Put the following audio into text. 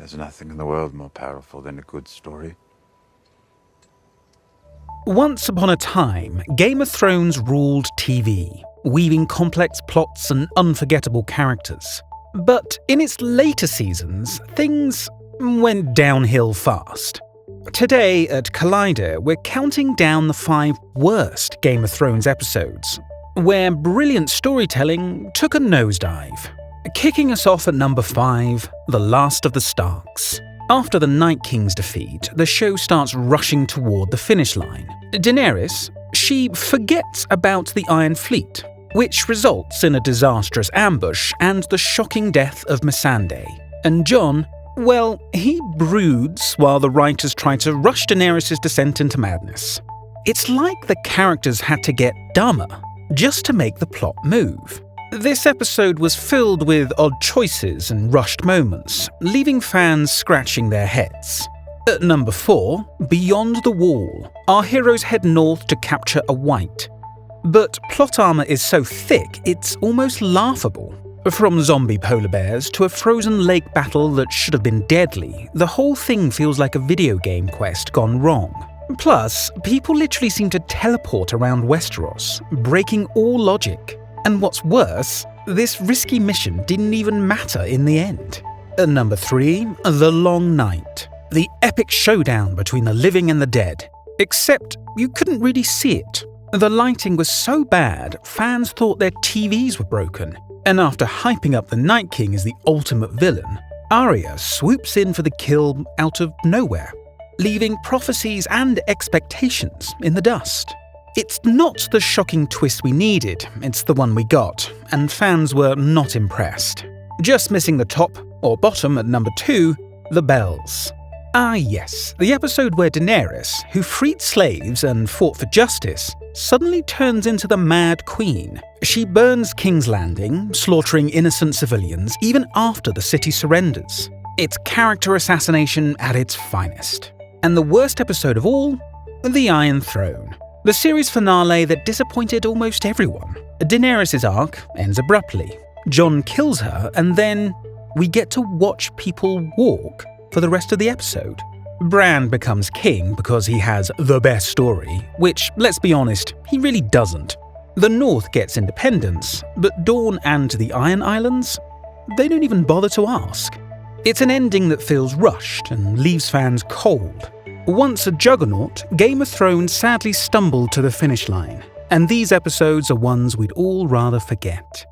There's nothing in the world more powerful than a good story. Once upon a time, Game of Thrones ruled TV, weaving complex plots and unforgettable characters. But in its later seasons, things went downhill fast. Today at Collider, we're counting down the 5 worst Game of Thrones episodes, where brilliant storytelling took a nosedive. Kicking us off at number 5, The Last of the Starks. After the Night King's defeat, the show starts rushing toward the finish line. Daenerys, she forgets about the Iron Fleet, which results in a disastrous ambush and the shocking death of Missandei. And Jon, well, he broods while the writers try to rush Daenerys' descent into madness. It's like the characters had to get dumber just to make the plot move. This episode was filled with odd choices and rushed moments, leaving fans scratching their heads. At number 4, Beyond the Wall, our heroes head north to capture a White. But plot armor is so thick, it's almost laughable. From zombie polar bears to a frozen lake battle that should have been deadly, the whole thing feels like a video game quest gone wrong. Plus, people literally seem to teleport around Westeros, breaking all logic. And what's worse, this risky mission didn't even matter in the end. At number 3, The Long Night. The epic showdown between the living and the dead. Except you couldn't really see it. The lighting was so bad, fans thought their TVs were broken. And after hyping up the Night King as the ultimate villain, Arya swoops in for the kill out of nowhere, leaving prophecies and expectations in the dust. It's not the shocking twist we needed, it's the one we got, and fans were not impressed. Just missing the top, or bottom at number 2, The Bells. Ah yes, the episode where Daenerys, who freed slaves and fought for justice, suddenly turns into the Mad Queen. She burns King's Landing, slaughtering innocent civilians even after the city surrenders. It's character assassination at its finest. And the worst episode of all? The Iron Throne. The series finale that disappointed almost everyone. Daenerys' arc ends abruptly. Jon kills her, and then we get to watch people walk for the rest of the episode. Bran becomes king because he has the best story, which, let's be honest, he really doesn't. The North gets independence, but Dorne and the Iron Islands? They don't even bother to ask. It's an ending that feels rushed and leaves fans cold. Once a juggernaut, Game of Thrones sadly stumbled to the finish line, and these episodes are ones we'd all rather forget.